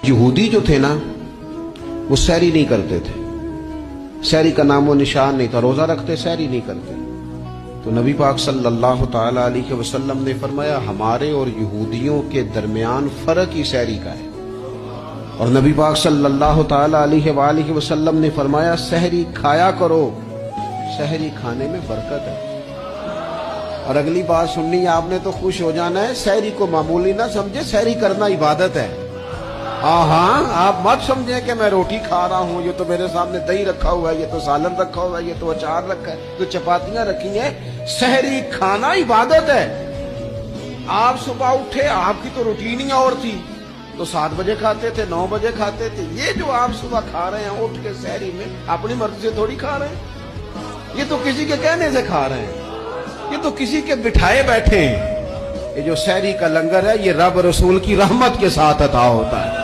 यहूदी जो थे ना वो सहरी नहीं करते थे, सहरी का नामो निशान नहीं था, रोजा रखते सहरी नहीं करते। तो नबी पाक सल्लल्लाहु ताला अलैहि वसल्लम ने फरमाया हमारे और यहूदियों के दरमियान फर्क ही सहरी का है। और नबी पाक सल्लल्लाहु ताला अलैहि वसल्लम ने फरमाया सहरी खाया करो, सहरी खाने में बरकत है। और अगली बात सुननी है आपने तो खुश हो जाना है, सहरी को मामूली ना समझे, सहरी करना इबादत है। हाँ, आप मत समझे कि मैं रोटी खा रहा हूँ, ये तो मेरे सामने दही रखा हुआ है, ये तो सालन रखा हुआ है, ये तो अचार रखा है, तो चपातियां रखी हैं। सहरी खाना इबादत है। आप सुबह उठे, आपकी तो रूटीन ही और थी, तो 7 बजे खाते थे, 9 बजे खाते थे। ये जो आप सुबह खा रहे हैं उठ के सहरी में, अपनी मर्जी से थोड़ी खा रहे हैं, ये तो किसी के कहने से खा रहे हैं, ये तो किसी के बिठाए बैठे हैं। ये जो सहरी का लंगर है ये रब रसूल की रहमत के साथ अता होता है।